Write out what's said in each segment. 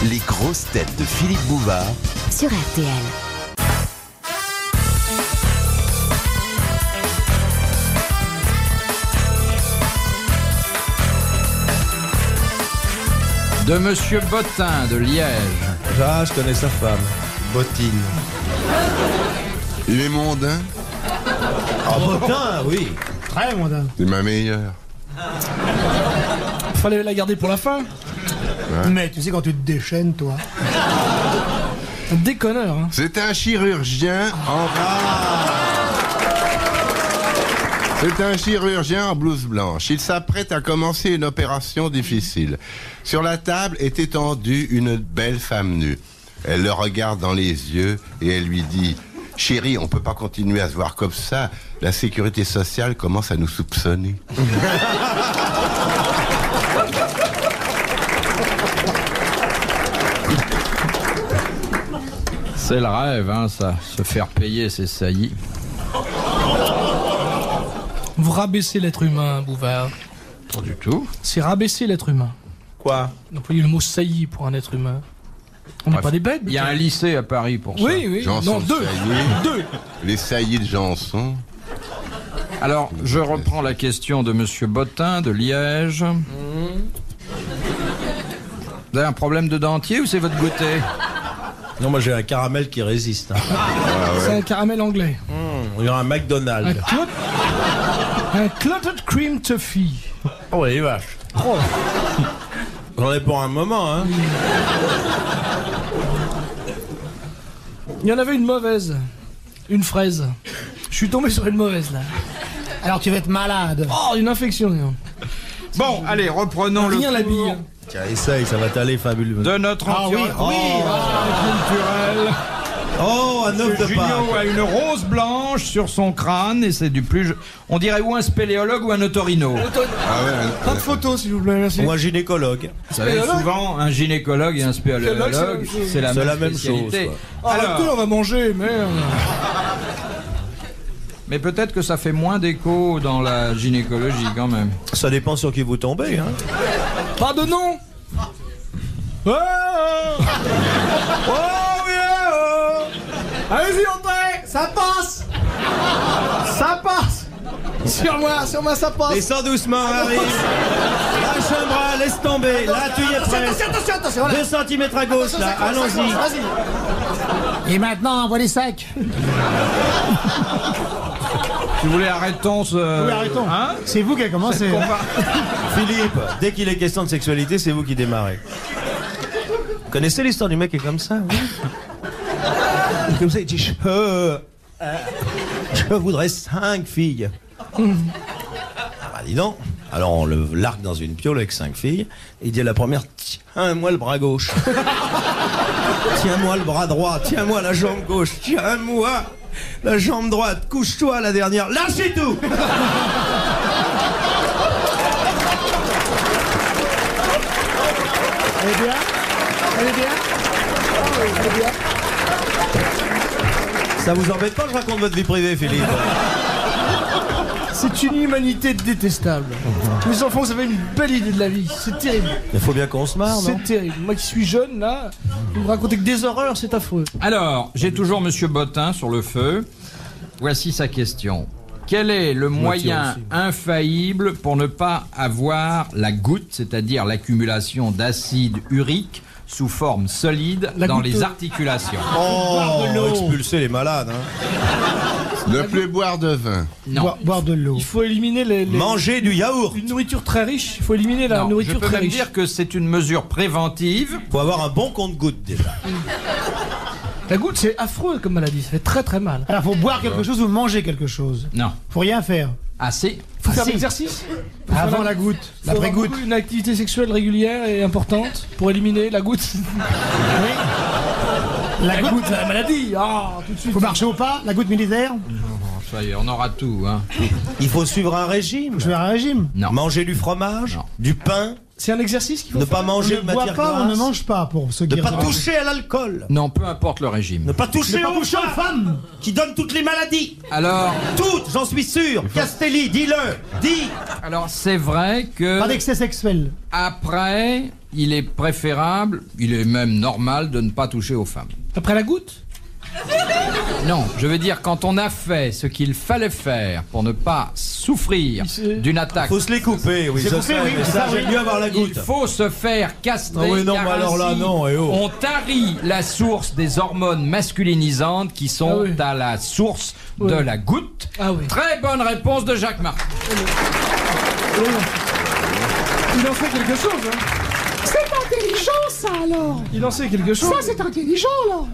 Les grosses têtes de Philippe Bouvard sur RTL. De Monsieur Bottin de Liège. Ah, je connais sa femme. Bottine. Il est mondain. Ah, Bottin, oui. Très mondain. C'est ma meilleure. Fallait la garder pour la fin. Ouais. Mais tu sais quand tu te déchaînes, toi. Un déconneur, hein. C'est un chirurgien en... C'est un chirurgien en blouse blanche. Il s'apprête à commencer une opération difficile. Sur la table est étendue une belle femme nue. Elle le regarde dans les yeux et elle lui dit « Chérie, on peut pas continuer à se voir comme ça. La sécurité sociale commence à nous soupçonner. » C'est le rêve, hein, ça. Se faire payer ses saillies. Vous rabaissez l'être humain, Bouvard. Pas du tout. C'est rabaisser l'être humain. Quoi? D'employer le mot saillie pour un être humain. On n'est pas des bêtes. Il y a un lycée à Paris pour ça. Oui, oui. Janson Non, deux. Sailly. Deux. Les saillies de Janson. Alors, je reprends la question de Monsieur Bottin de Liège. Vous avez un problème de dentier ou c'est votre goûter? Non, moi j'ai un caramel qui résiste. Hein. C'est un caramel anglais. Il y a un McDonald's. Un clotted cream toffee. Oh, les vaches. Oh. J'en ai pour un moment, hein. Il y en avait une mauvaise. Une fraise. Je suis tombé sur une mauvaise, là. Alors tu vas être malade. Oh, une infection. Bon, allez, reprenons le Rien la cours bille. Tiens, essaye, ça va t'aller fabuleux. de notre Ah oui, culturel. Oh, un œuf de Junio Pâques. a une rose blanche sur son crâne et c'est du plus... On dirait ou un spéléologue ou un otorino. Ah ouais, Pas de photos, s'il vous plaît, merci. Ou un gynécologue. Vous savez, Spéléologue souvent, un gynécologue et un spéléologue, c'est la C'est même la même spécialité. chose, quoi. Arrêtez, on va manger, merde. Mais peut-être que ça fait moins d'écho dans la gynécologie quand même. Ça dépend sur qui vous tombez, hein. Pas de nom. Oh, yeah, oh. Allez-y, entrez, ça passe. Ça passe. Sur moi, ça passe. Descends doucement, arrive. Lâche un bras, laisse tomber. Là, tu y es presque. Attention, voilà. 2 cm à gauche, là. Allons-y. Vas-y. Et maintenant, envoie les sacs. Si vous voulez, arrêtons ce... Oui, arrêtons. Hein? C'est vous qui avez commencé. Philippe, dès qu'il est question de sexualité, c'est vous qui démarrez. Vous connaissez l'histoire du mec qui est comme ça, oui? Comme ça, il dit je voudrais 5 filles. Ah bah dis donc. Alors on le largue dans une piole avec 5 filles. Et il dit à la première, tiens-moi le bras gauche. Tiens-moi le bras droit. Tiens-moi la jambe gauche. Tiens-moi la jambe droite. Couche-toi la dernière. Lâchez tout. Elle est bien. Ça vous embête pas que je raconte votre vie privée, Philippe? C'est une humanité détestable. Mes enfants, vous avez une belle idée de la vie. C'est terrible. Il faut bien qu'on se marre, non? C'est terrible. Moi qui suis jeune, là, vous me racontez que des horreurs, c'est affreux. Alors, j'ai toujours Monsieur Bottin sur le feu. Voici sa question. Quel est le moyen infaillible pour ne pas avoir la goutte, c'est-à-dire l'accumulation d'acide urique sous forme solide La dans goutte. les articulations? Oh, de l'eau. expulser les malades, hein. Ne plus boire de vin. Non. Boire de l'eau. Il faut éliminer les... Manger du yaourt. Une nourriture très riche. Il faut éliminer la Non, je nourriture peux très même riche. dire que c'est une mesure préventive. Faut avoir un bon compte-goutte déjà. La goutte, c'est affreux comme maladie. Ça fait très très mal. Alors, faut boire quelque chose ou manger quelque chose. Non. Faut rien faire. Assez. Faut faire de si. l'exercice. Avant la goutte. Faut avoir L'après-goutte. une activité sexuelle régulière et importante pour éliminer la goutte. La goutte, la maladie. Ah, tout de suite. Faut marcher au pas, la goutte militaire. Ça y est, on aura tout, hein. Il faut suivre un régime. Je fais un régime. Non. Manger du fromage, Non. du pain, C'est un exercice qu'il faut Ne faire. pas manger de On ne boit matière pas, on ne grasse. mange pas pour ceux qui Ne pas regardent. toucher à l'alcool. Non, peu importe le régime. Ne pas toucher, Ne pas toucher aux femmes. qui donnent toutes les maladies. Alors, Toutes, j'en suis sûr. Castelli, dis-le. Dis. alors c'est vrai que Pas d'excès sexuel. après, il est préférable, il est même normal de ne pas toucher aux femmes. Après la goutte. Non, je veux dire, quand on a fait ce qu'il fallait faire pour ne pas souffrir d'une attaque, Faut se les couper, oui. C'est je coupé, sais, oui, mais c'est ça, ça, oui. j'aime mieux avoir la il goutte. faut se faire castrer. Ah oui, non, car mais alors là, ainsi, non, eh oh. on tarit la source des hormones masculinisantes qui sont Ah oui. à la source de Oui. la goutte. Ah oui. Très bonne réponse de Jacques Martin. Il en fait quelque chose, hein. C'est intelligent, ça, alors. Il en sait quelque chose. Ça, c'est intelligent, alors.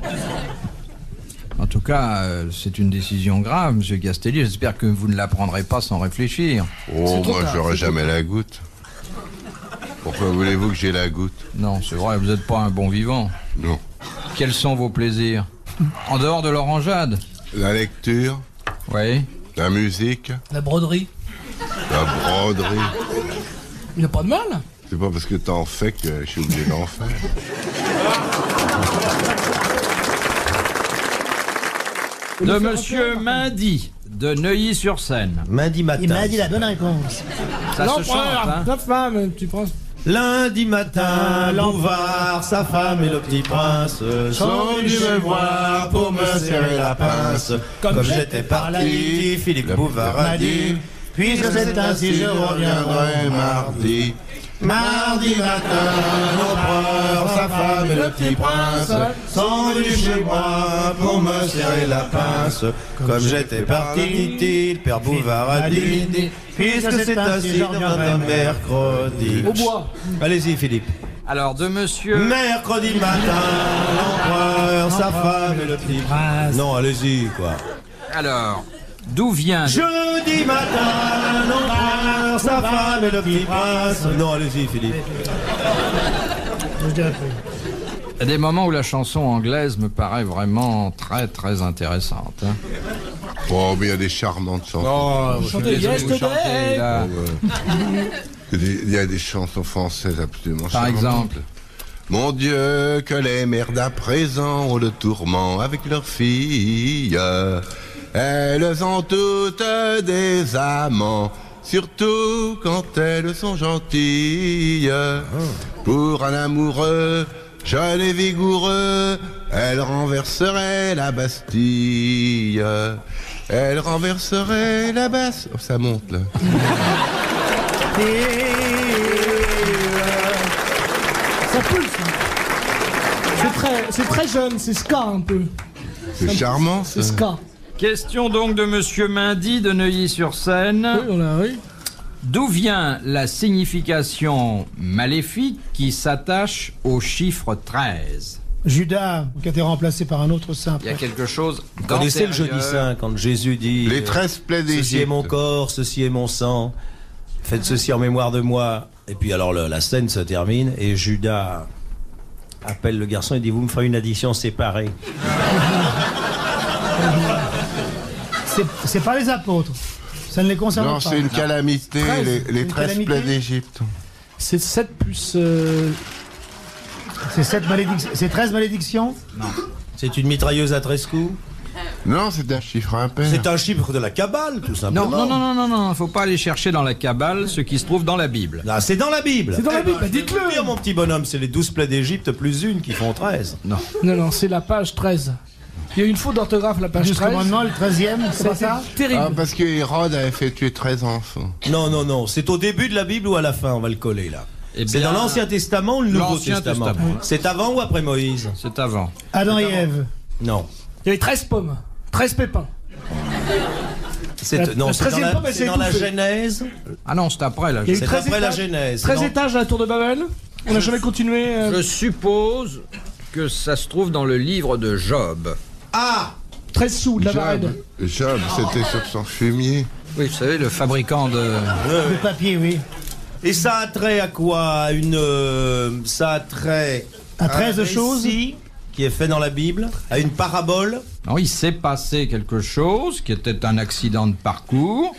En tout cas, c'est une décision grave, Monsieur Castelli. J'espère que vous ne la prendrez pas sans réfléchir. Oh, trop moi, tard, j'aurais c'est jamais la goutte. Pourquoi voulez-vous que j'ai la goutte? Non, c'est vrai, vous n'êtes pas un bon vivant. Non. Quels sont vos plaisirs? En dehors de l'orangeade? La lecture, Oui. la musique, La broderie. la broderie. Il n'y a pas de mal. C'est pas parce que t'en fais que je suis obligé d'en faire. De Monsieur Mindy, de Neuilly-sur-Seine. Lundi matin. Il m'a dit la bonne réponse. Ça se chante, hein? Ta femme, tu prends. Lundi matin, Bouvard, sa femme et le petit prince sont venus me voir pour me serrer la pince. Comme j'étais parti, Philippe Bouvard a dit, puisque c'est ainsi je reviendrai mardi. Mardi matin, l'empereur, sa femme et le petit prince sont venus chez moi pour me serrer la pince. Comme j'étais parti, dit-il, Père Bouvard a dit, puisque c'est ainsi je reviendrai mercredi. Au bois. Allez-y, Philippe. Alors, de Monsieur... Mercredi matin, l'empereur, sa femme et le petit prince. Non, allez-y, quoi. Alors, d'où vient... Jeudi matin, l'empereur, sa femme et le petit prince. Non, allez-y, Philippe. Je dirais pas. Il y a des moments où la chanson anglaise me paraît vraiment très très intéressante. Hein. Oh, mais il y a des charmantes chansons. Oh, Chantez Vous Yesterday. chantez, là, Il y a des chansons françaises absolument par charmantes. exemple. Mon Dieu, que les mères d'à présent ont le tourment avec leurs filles. Elles ont toutes des amants, surtout quand elles sont gentilles. Pour un amoureux, jeune et vigoureux, elle renverserait la Bastille. Elle renverserait la basse. Oh, ça monte là. Ça pulse. C'est très jeune, c'est ska un peu. C'est charmant ça. C'est ska. Question donc de Monsieur Mindy de Neuilly-sur-Seine. Oui, on a, oui. D'où vient la signification maléfique qui s'attache au chiffre 13? Judas, qui a été remplacé par un autre saint. Il y a quelque chose Vous connaissez le d'antérieur. jeudi saint, quand Jésus dit Les 13 plaies ceci est d'Égypte. mon corps, ceci est mon sang, faites ceci en mémoire de moi. Et puis alors la scène se termine et Judas appelle le garçon et dit vous me ferez une addition séparée. C'est pas les apôtres. Ça ne les concerne Non, pas. c'est une calamité, 13, les une 13 calamité. plaies d'Égypte. C'est 7 plus. C'est 13 malédictions. C'est une mitrailleuse à 13 coups. Non, c'est un chiffre impair. C'est un chiffre de la Kabbale, tout simplement. Non, faut pas aller chercher dans la Kabbale ce qui se trouve dans la Bible. Ah, c'est dans la Bible. C'est dans la Eh ben, Bible, bah, je vais dites-le. vous dire, mon petit bonhomme, c'est les 12 plaies d'Égypte plus une qui font 13. Non, c'est la page 13. Il y a une faute d'orthographe, la page 10 13. commandements, le 13e, c'est pas ça Terrible. Ah, parce que Hérode avait fait tuer 13 enfants. Non, c'est au début de la Bible ou à la fin, on va le coller là. Eh C'est bien, dans l'Ancien Testament ou le Nouveau l'Ancien Testament, Testament. C'est avant ou après Moïse? C'est avant. Adam et Ève. Non. Il y avait 13 pommes, 13 pépins. Non, la c'est dans 13e pomme, elle c'est s'est dans la étouffée. Genèse. Ah non, c'est après là. Il y a eu C'est 13 après la étages. Genèse. 13 c'est dans- étages à la tour de Babel. On n'a jamais continué. Je suppose que ça se trouve dans le livre de Job. Ah 13 sous de la varenne. Job, c'était sur son fumier. Oui, vous savez, le fabricant de... Le papier, oui. Et ça a trait à quoi? Ça a trait À 13 un choses récit qui est fait dans la Bible, à une parabole. Non, il s'est passé quelque chose qui était un accident de parcours.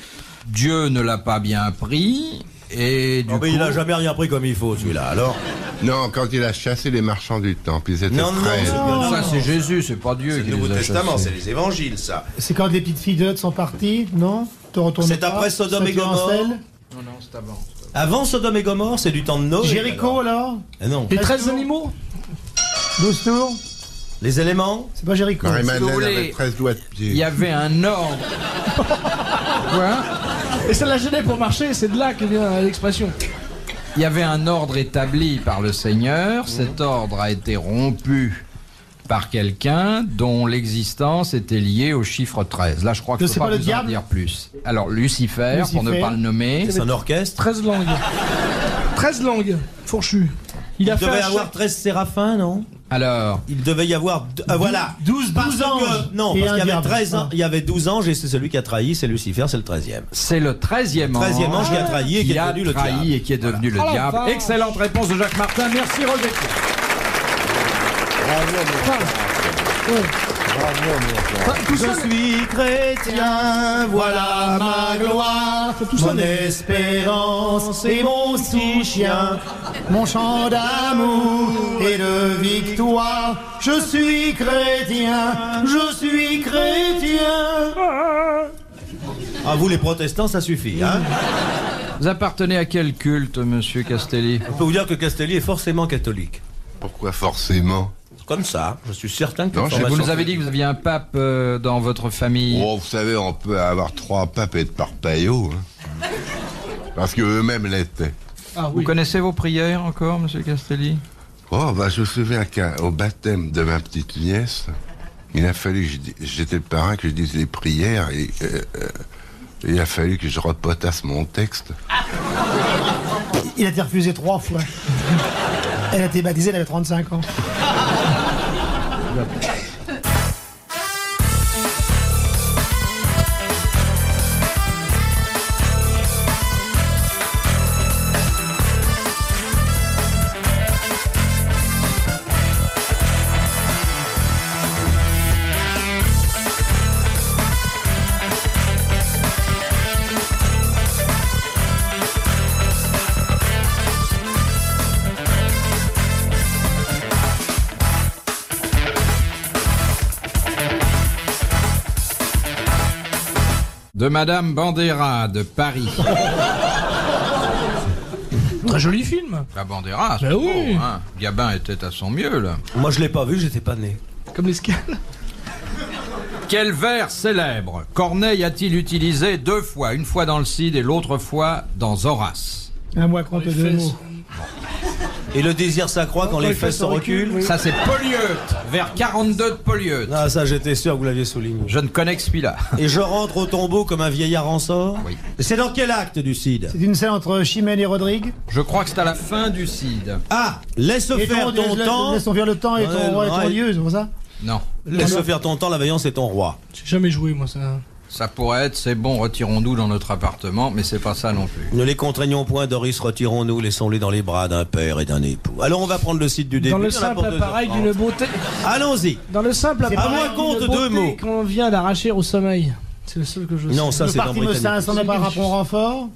Dieu ne l'a pas bien pris. Et du Non, mais coup, il a jamais rien pris comme il faut, celui-là. Alors. Non, quand il a chassé les marchands du temple, ils étaient Non, non, 13. non. ça c'est Jésus, c'est pas Dieu C'est qui le Nouveau les a Testament, chassés. c'est les évangiles, ça. C'est quand les petites filles d'Eudes sont parties, non? Te retournes C'est pas, après Sodome ça et tue un Gomorrhe. sel. Non, c'est avant. Avant Sodome et Gomorrhe, c'est du temps de Noé. Jéricho alors? Non. Les 13 animaux 12 tours? Les éléments. C'est pas Jéricho. Si vous Marie-Madeleine voulez, avait 13 doigts de pied. Il y avait un ordre. Quoi? Et ça la gênait pour marcher, c'est de là que vient l'expression. Il y avait un ordre établi par le Seigneur. Cet ordre a été rompu par quelqu'un dont l'existence était liée au chiffre 13. Là, je crois que je C'est ne peux pas pas le vous en diable dire plus. Alors, Lucifer, pour ne Lucifer. pas le nommer, C'est un orchestre. 13 langues. 13 langues, fourchu. Il a Il fait devait un avoir chant- 13 séraphins, non? alors, Il devait y avoir. Voilà. 12 Parce que- anges. Non, Et parce un qu'il y avait diable. 13 ans, il y avait 12 anges et c'est celui qui a trahi, c'est Lucifer, c'est le 13e. c'est le 13e ange, 13e ange qui a trahi et qui est devenu le trahi diable. et qui est devenu le Oh la diable. vache. Excellente réponse de Jacques Martin. Merci, Roger. Tout ça, Je suis chrétien, voilà ma gloire, mon espérance et mon soutien, Mon chant d'amour et de victoire. Je suis chrétien, je suis chrétien. Ah, vous les protestants, ça suffit, hein? Vous appartenez à quel culte, monsieur Castelli? On peut vous dire que Castelli est forcément catholique. Pourquoi forcément? Comme ça, je suis certain que Non, l'information- Vous nous avez dit que vous aviez un pape dans votre famille. Oh, vous savez, on peut avoir 3 papes et être parpaillot. Hein. Parce qu'eux-mêmes l'étaient. Ah Vous oui. connaissez vos prières encore, monsieur Castelli? Oh, bah, je me souviens qu'au baptême de ma petite nièce, il a fallu que j'étais le parrain, que je dise les prières et il a fallu que je repotasse mon texte. Il a été refusé 3 fois. Elle a été baptisée, elle avait 35 ans. De Madame Bandera de Paris. Très joli film. La Bandera, c'est Ben beau, oui. hein. Gabin était à son mieux, là. Moi, je l'ai pas vu, j'étais pas né. Comme l'escale. Quel vers célèbre Corneille a-t-il utilisé 2 fois, une fois dans le Cid et l'autre fois dans Horace? Un mois compte 2 mots. Et le désir s'accroît quand les fesses se reculent. Ça, c'est Polyeucte, vers 42 de Polyeucte. Ah, ça, j'étais sûr que vous l'aviez souligné. Je ne connais que celui-là. Et je rentre au tombeau comme un vieillard en sort. Oui. C'est dans quel acte du Cid? C'est une scène entre Chimène et Rodrigue. Je crois que c'est à la fin du Cid. Ah, laisse Et faire ton temps. Laisse faire le temps et Ouais, ton roi et ton ouais. lieu, c'est pour ça? Non. Laisse faire ton temps, la veillance est ton roi. J'ai jamais joué, moi, ça. Ça pourrait être, c'est bon, retirons-nous dans notre appartement, mais c'est pas ça non plus. Ne les contraignons point, Doris, retirons-nous, laissons-les dans les bras d'un père et d'un époux. Alors on va prendre le site du début. Dans le il y en a pour simple 2 appareil heures d'une 30. beauté. Allons-y. Dans le simple C'est appareil pas moi, compte d'une 2 beauté mots. qu'on vient d'arracher au sommeil. C'est le seul que je sais. Non, ça Nous c'est dans partîmes au Britannique. 500 par un pont renfort.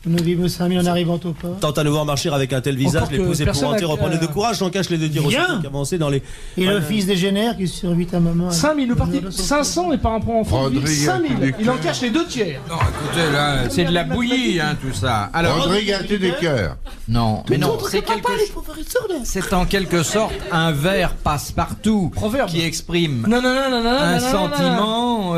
Nous vîmes 5000 en arrivant au port. Tant à nous voir marcher avec un tel visage, Encore que l'épouse personne épouvantée n'a- reprenez de courage, j'en cache les deux dires aussi Bien. qu'avancé dans les... Et le fils des Génères qui survit un moment. 5000, le parti 500 et par un point en fond. Rodrigue, 5000. tu Il en déconnes. cache les 2 tiers. Non, écoutez, là, c'est de la bouillie, hein, tout ça. Alors, Rodrigue a-tu des cœurs? non, mais non, c'est en quelque sorte un vers passe-partout Proverbe. qui exprime Non, non, non, non, non. un non, non, non, non. sentiment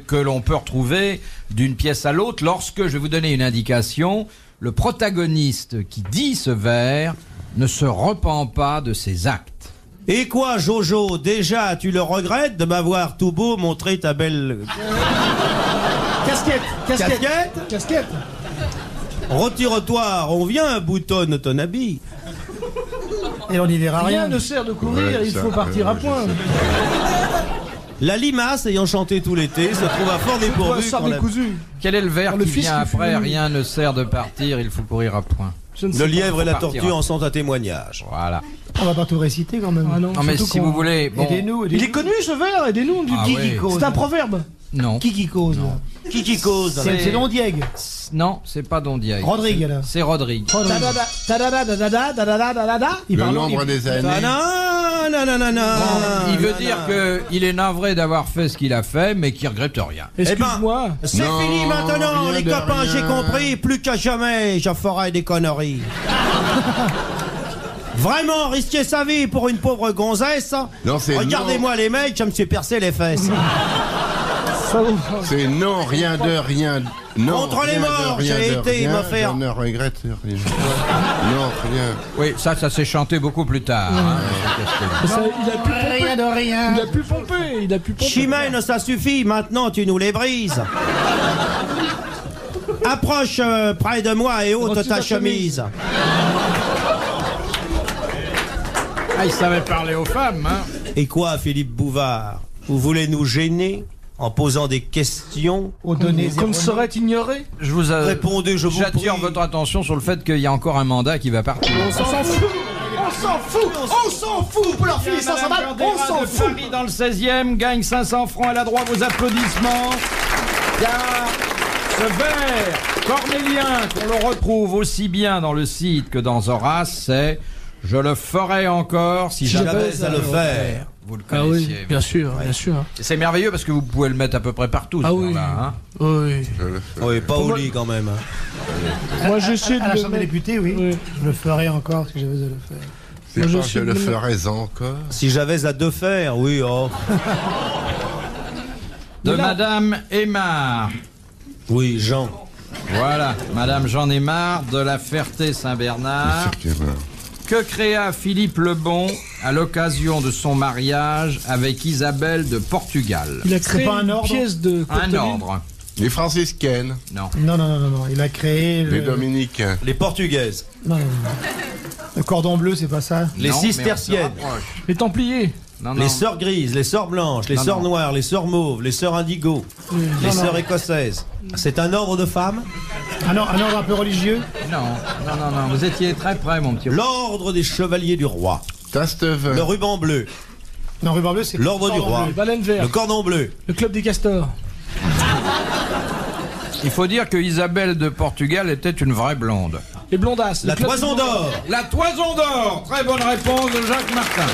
que l'on peut retrouver d'une pièce à l'autre lorsque, je vais vous donner une indication, le protagoniste qui dit ce vers ne se repent pas de ses actes. Et quoi, Jojo, déjà, tu le regrettes de m'avoir tout beau montré ta belle... Casquette. Casquette. Casquette? Casquette. Retire-toi, on vient, boutonne ton habit. Et on n'y verra Rien rien. ne sert de courir, Ouais, il ça, faut partir à je point. La limace, ayant chanté tout l'été, se trouve à fort dépourvu Ça quand la- décousu. Quel est le vers Dans le qui fils vient qui fut après? venu. Rien ne sert de partir, il faut courir à point. Je ne sais Le pas. lièvre et la Faut partir, tortue hein. en sont un témoignage. Voilà. On va pas tout réciter quand même. Ah non, Non mais surtout si qu'on- vous voulez, bon, Aidez-nous, Il est connu ce vers, aidez-nous. Ah Qui oui. dit cause? C'est un proverbe. Non. Qui cause là? Qui cause dans la- C'est Don Diego. Non, c'est pas Don Diego. Rodrigue alors. C'est Rodrigue. Il Le parle- nombre il- des Ah, années. non. Il veut dire qu'il est navré d'avoir fait ce qu'il a fait, mais qu'il regrette rien. Excuse-moi. C'est Non, fini maintenant, rien les de copains, rien. j'ai compris. Plus qu'à jamais, je ferai des conneries. Vraiment, risquer sa vie pour une pauvre gonzesse. Non, c'est Regardez-moi les mecs, je me suis percé les fesses. C'est non, rien de rien. Non, Contre les rien de morts, rien j'ai de été rien, me faire- Je ne regrette rien. Non, rien. Oui, ça s'est chanté beaucoup plus tard. hein, Castelli. Il a pu pomper. Rien de rien. Il a pu pomper. Il a pu pomper. Chimène, ça suffit, maintenant tu nous les brises. Approche près de moi et ôte Ôte ta ta chemise. Ah, il savait parler aux femmes, hein. Et quoi, Philippe Bouvard? Vous voulez nous gêner en posant des questions? Aux données qu'on ne saurait ignorer. Je vous Répondez, je vous j'attire prie. votre attention sur le fait qu'il y a encore un mandat qui va partir. On s'en fout. On s'en fout pour leur filer 500 balles, on s'en de fout. Paris dans le 16e gagne 500 francs. Elle a droit à vos applaudissements. Car ce vers cornélien qu'on le retrouve aussi bien dans le Cid que dans Horace, c'est « Je le ferai encore si j'avais à le faire. » Vous le Ah oui, connaissiez. bien sûr, bien sûr. Et c'est merveilleux parce que vous pouvez le mettre à peu près partout. Ah ce oui. vers-là, hein. Oui. Je le fais. Oui, pas au lit quand même. Moi, j'essaie de À la le Chambre des mettre. députés, oui. Oui. Je le ferai encore si j'avais à le faire. C'est Moi, je pas suis je le le- ferais encore. Si j'avais à deux faire, oui, oh. De Mais là- Madame Aymar. Oui, Jean. Voilà, Madame Jean Aymar de la Ferté-Saint-Bernard. Effectivement. Que créa Philippe le Bon à l'occasion de son mariage avec Isabelle de Portugal? Il a créé pas un une ordre pièce de Un Courteline. ordre. Les franciscaines, Non. Non. Il a créé les le... dominicains. Les portugaises. Non. Le cordon bleu, c'est pas ça. Les Non, mais on cisterciennes. se rapproche. Les Templiers. Non, Les non. sœurs grises, les sœurs blanches, les Non, sœurs non. noires, les sœurs mauves, les sœurs indigo, les Non, sœurs non. écossaises. C'est un ordre de femmes? Un ordre un peu religieux. Non, vous étiez très près, mon petit. L'ordre des chevaliers du roi. Tasteven. Le ruban bleu. Non, ruban bleu, c'est L'ordre du cordon roi. bleu. Baleine Le verte. cordon bleu. Le club des castors. Il faut dire que Isabelle de Portugal était une vraie blonde. Les blondasses. La Le club toison des- d'or. La toison d'or. Très bonne réponse de Jacques Martin.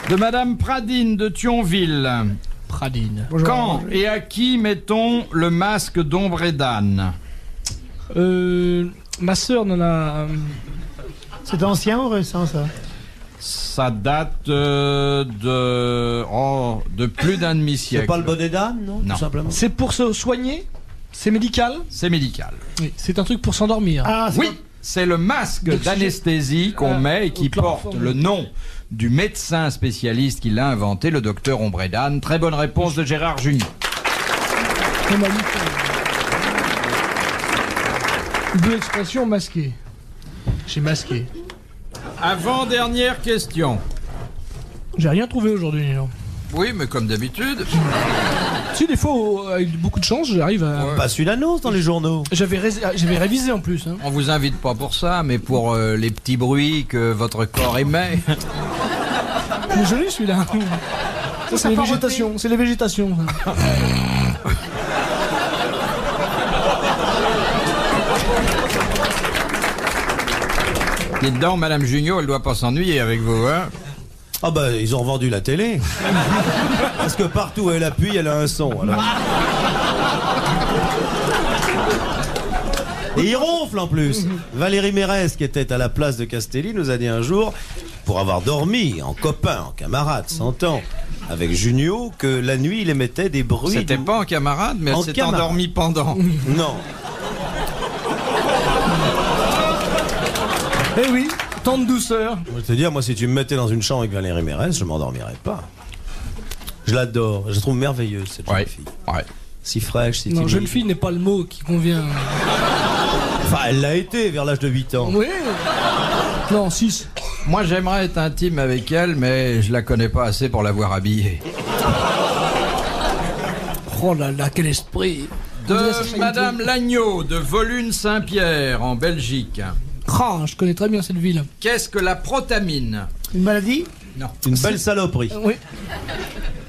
De Madame Pradine de Thionville. Pradine. Quand et à qui mettons le masque d'ombre et d'âne? Ma sœur n'en a. C'est ancien ou récent, ça? Ça date de plus d'un demi-siècle. C'est pas le bonnet d'âne, non, Non. Tout simplement. C'est pour se soigner. C'est médical. C'est médical. Oui. C'est un truc pour s'endormir. Ah, c'est Oui, c'est le masque D'oxygène. d'anesthésie qu'on met et qui au chloroforme. porte le nom du médecin spécialiste qui l'a inventé, le docteur Ombredan. Très bonne réponse de Gérard Junior. On m'a dit que- Deux expressions masquées. J'ai masqué. Avant-dernière question. J'ai rien trouvé aujourd'hui. non. Oui, mais comme d'habitude. Si, des fois, avec beaucoup de chance, j'arrive à. Pas celui l'annonce dans les journaux. J'avais révisé en plus. Hein. On vous invite pas pour ça, mais pour les petits bruits que votre corps émet. Il est joli celui-là. Ça, c'est les végétations. C'est les végétations. ça. Dites donc, Madame Junio, elle doit pas s'ennuyer avec vous, hein? Ah bah ils ont revendu la télé. Parce que partout où elle appuie, elle a un son. Alors. Et il ronfle en plus. Valérie Mérès, qui était à la place de Castelli, nous a dit un jour, pour avoir dormi en copain, en camarade, s'entend, avec Junio, que la nuit il émettait des bruits. C'était pas en camarade, mais elle En s'est camarade. endormie pendant. Non. Eh oui, tant de douceur. Je vais te dire, moi, si tu me mettais dans une chambre avec Valérie Mérès, je m'endormirais pas. Je l'adore. Je la trouve merveilleuse, cette jeune Ouais, fille. ouais. Si fraîche, si Non, timide. jeune fille n'est pas le mot qui convient. Enfin, elle l'a été vers l'âge de 8 ans. Oui. Non, 6. Moi, j'aimerais être intime avec elle, mais je la connais pas assez pour l'avoir habillée. Oh là là, quel esprit. De Madame Lagneau, de Volune-Saint-Pierre, en Belgique. Ah, je connais très bien cette ville. Qu'est-ce que la protamine? Une maladie? Non. Une belle saloperie. Oui.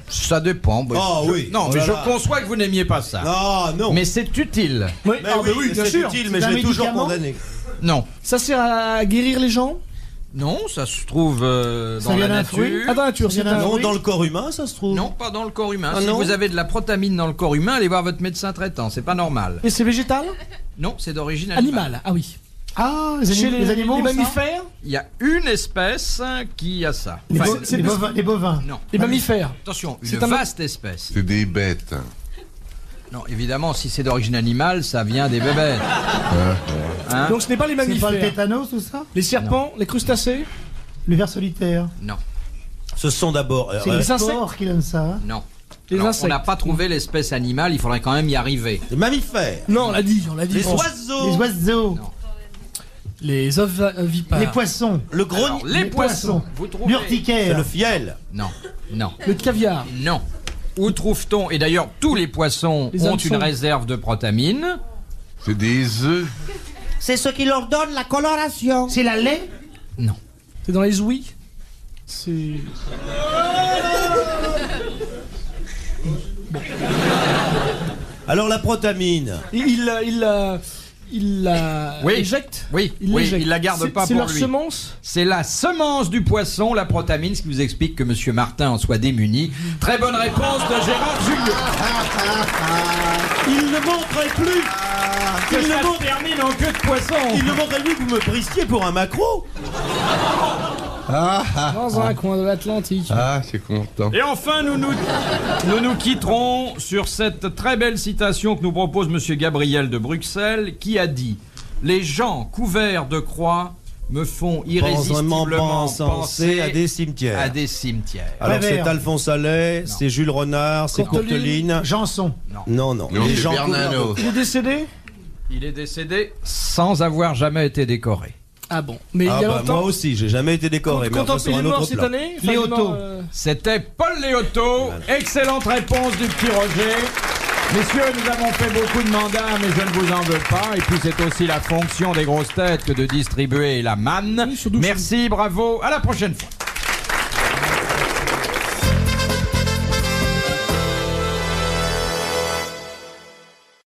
Ça dépend. Ah oui. Non, Oh mais là je là. conçois que vous n'aimiez pas ça. Non. Mais c'est utile. Oui, Mais ah, oui, bah oui, bien c'est sûr. utile, mais C'est je un l'ai toujours médicament condamné. Non. Ça sert à guérir les gens? Non, ça se trouve Ça dans vient la d'un nature. fruit Ah, dans la nature, Ça c'est vient d'un un... Non, fruit dans le corps humain, ça se trouve. Non, pas dans le corps humain. Ah Si non vous avez de la protamine dans le corps humain, allez voir votre médecin traitant. C'est pas normal. Et c'est végétal? Non, c'est d'origine animale. Animal, ah oui. Ah, les animaux, les ça mammifères? Il y a une espèce qui a ça. Les, Enfin, les bovins. non. Les mammifères. Attention, C'est une un- vaste espèce. C'est des bêtes. Non, évidemment, si c'est d'origine animale, ça vient des bébés. Hein? Donc ce n'est pas les C'est pas le mammifères. tétanos, tout ça? Les serpents, les crustacés? Le ver solitaire. Non, Ce sont d'abord. C'est les les insectes. spores qui donnent ça. Hein. non. Les Alors, on insectes. n'a pas trouvé l'espèce animale, il faudrait quand même y arriver. les mammifères. Non, on l'a dit, Les Bon. oiseaux. Les oiseaux. Non. Les ovipares. Les poissons. Le gros. Alors, les poissons. Vous trouvez C'est L'urticaire. le fiel. Non, non, Le caviar. non. Où trouve-t-on? Et d'ailleurs, tous les poissons Les ont hameçons. une réserve de protamine. C'est des œufs. C'est ce qui leur donne la coloration. C'est la lait. Non. C'est dans les ouïes. C'est... Alors la protamine. Il la Oui. éjecte. Oui, Il oui, l'éjecte. il la garde C'est- pas c'est pour leur lui. semence. C'est la semence du poisson, la protamine, ce qui vous explique que Monsieur Martin en soit démuni. Très bonne réponse de Gérard Junior. Il ne manquerait plus. Que Il ne ça manque- se termine en queue de poisson. Il ne manquerait plus que vous me bristiez pour un macro. Dans un coin de l'Atlantique. Ah, c'est content. Et enfin, nous nous quitterons sur cette très belle citation que nous propose Monsieur Gabriel de Bruxelles, qui a dit « Les gens couverts de croix me font irrésistiblement penser à des cimetières. à des cimetières. » Alors c'est Prévert. Alphonse Allais, c'est Jules Renard, c'est Courteline. Courteline. Janson. Non. Non, Les c'est gens Bernano. Il est décédé? Il est décédé sans avoir jamais été décoré. Ah bon. Mais Ah il y a bah, longtemps. moi aussi, j'ai jamais été décoré, mais Quand enfin il sur est un mort autre cette plan. année? Enfin, il est Léoto. mort, C'était Paul Léoto. Excellente réponse du petit Roger. Messieurs, nous avons fait beaucoup de mandats, mais je ne vous en veux pas. Et puis c'est aussi la fonction des grosses têtes que de distribuer la manne. Oui, surtout- Merci, bravo, à la prochaine fois.